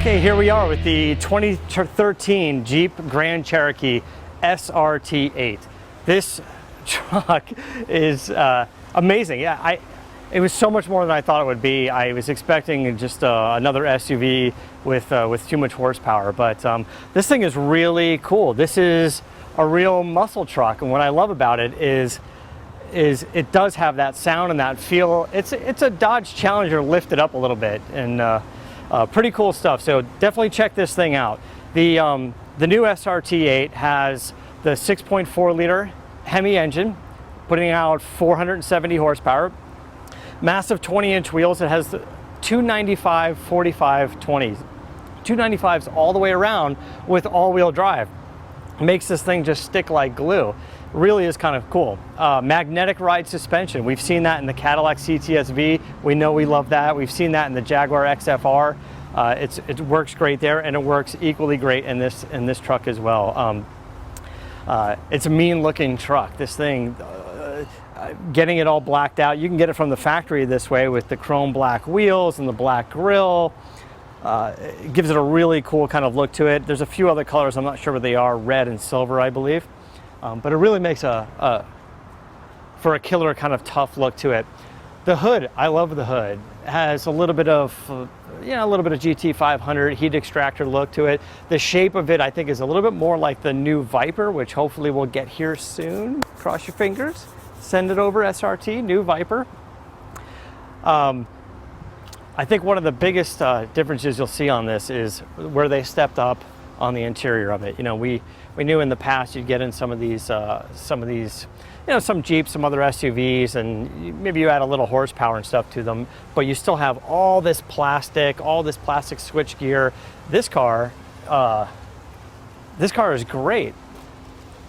Okay, here we are with the 2013 Jeep Grand Cherokee SRT8. This truck is amazing. Yeah, it was so much more than I thought it would be. I was expecting just another SUV with too much horsepower, but this thing is really cool. This is a real muscle truck, and what I love about it is it does have that sound and that feel. It's a Dodge Challenger lifted up a little bit, and pretty cool stuff. So definitely check this thing out. The new SRT8 has the 6.4 liter Hemi engine, putting out 470 horsepower. Massive 20-inch wheels. It has 295, 45, 20. 295s all the way around with all-wheel drive. Makes this thing just stick like glue. Really is kind of cool. Magnetic ride suspension. We've seen that in the Cadillac CTS-V. We know we love that. We've seen that in the Jaguar XFR. It works great there, and it works equally great in this truck as well. It's a mean-looking truck. This thing, getting it all blacked out. You can get it from the factory this way with the chrome black wheels and the black grille. It gives it a really cool kind of look to it. There's a few other colors, I'm not sure what they are, red and silver, I believe. But it really makes for a killer kind of tough look to it. The hood, I love the hood. It has a little bit of, a little bit of GT500 heat extractor look to it. The shape of it, I think, is a little bit more like the new Viper, which hopefully we'll get here soon. Cross your fingers. Send it over, SRT, new Viper. I think one of the biggest differences you'll see on this is where they stepped up on the interior of it. You know, we knew in the past you'd get in some of these, some Jeeps, some other SUVs, and maybe you add a little horsepower and stuff to them, but you still have all this plastic switch gear. This car is great.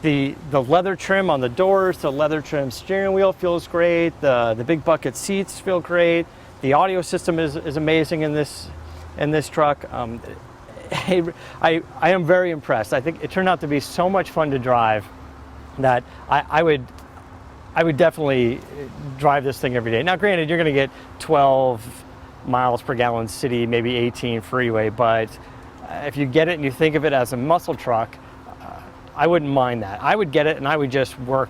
The leather trim on the doors, the leather trim steering wheel feels great. The big bucket seats feel great. The audio system is amazing in this truck. I am very impressed. I think it turned out to be so much fun to drive that I would definitely drive this thing every day. Now, granted, you're going to get 12 miles per gallon city, maybe 18 freeway, but if you get it and you think of it as a muscle truck, I wouldn't mind that. I would get it and I would just work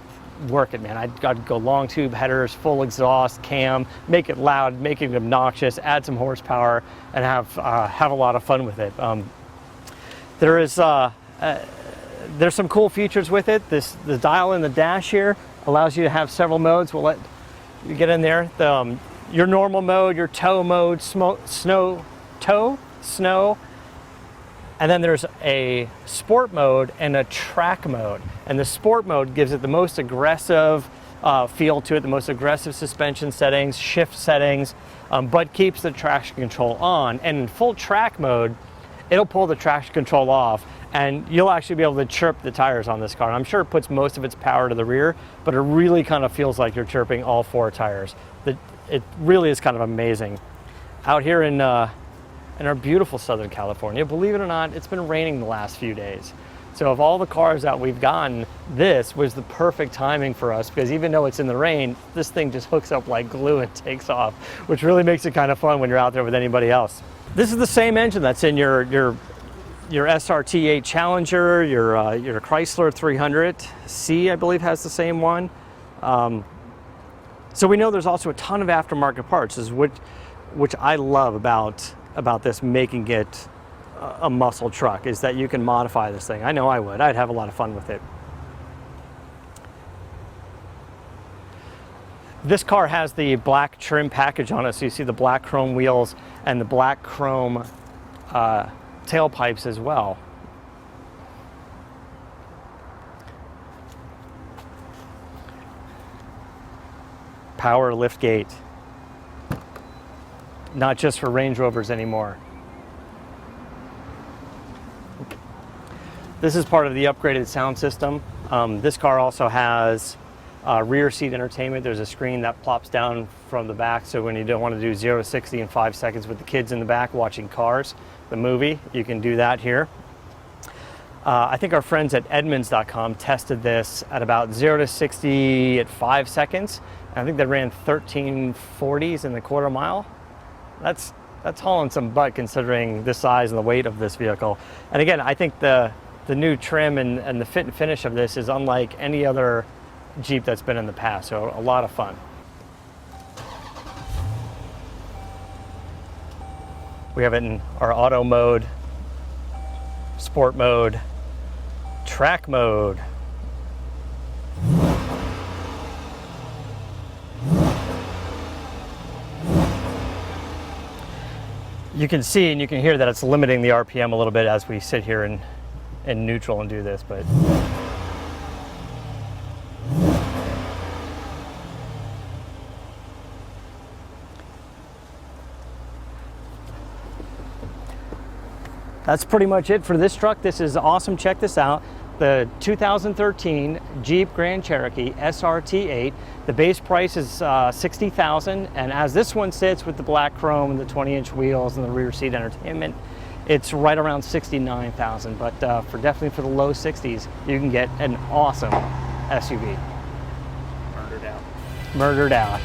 it, man. I'd go long tube headers, full exhaust, cam, make it loud, make it obnoxious, add some horsepower, and have a lot of fun with it. There's some cool features with it. The dial in the dash here allows you to have several modes. We'll let you get in there. Your normal mode, your tow mode, snow, and then there's a sport mode and a track mode. And the sport mode gives it the most aggressive feel to it, the most aggressive suspension settings, shift settings, but keeps the traction control on. And in full track mode, it'll pull the traction control off, and you'll actually be able to chirp the tires on this car. And I'm sure it puts most of its power to the rear, but it really kind of feels like you're chirping all four tires. It really is kind of amazing. Out here in our beautiful Southern California, believe it or not, it's been raining the last few days. So of all the cars that we've gotten, this was the perfect timing for us, because even though it's in the rain, this thing just hooks up like glue and takes off, which really makes it kind of fun when you're out there with anybody else. This is the same engine that's in your SRT8 Challenger, your Chrysler 300C, I believe, has the same one. So we know there's also a ton of aftermarket parts, which I love about this making it a muscle truck, is that you can modify this thing. I know I would. I'd have a lot of fun with it. This car has the black trim package on it, so you see the black chrome wheels and the black chrome tailpipes as well. Power lift gate. Not just for Range Rovers anymore. This is part of the upgraded sound system. This car also has rear seat entertainment. There's a screen that plops down from the back, so when you don't want to do 0 to 60 in 5 seconds with the kids in the back watching Cars, the movie, you can do that here. I think our friends at Edmunds.com tested this at about 0 to 60 at 5 seconds. And I think they ran 1340s in the quarter mile. That's that's hauling some butt considering the size and the weight of this vehicle. And again, I think the new trim and the fit and finish of this is unlike any other Jeep that's been in the past, so a lot of fun. We have it in our auto mode, sport mode, track mode. You can see and you can hear that it's limiting the RPM a little bit as we sit here in neutral and do this, but that's pretty much it for this truck. This is awesome. Check this out. The 2013 Jeep Grand Cherokee SRT8. The base price is $60,000, and as this one sits with the black chrome and the 20-inch wheels and the rear seat entertainment, it's right around $69,000. But definitely for the low 60s, you can get an awesome SUV. Murdered out. Murdered out.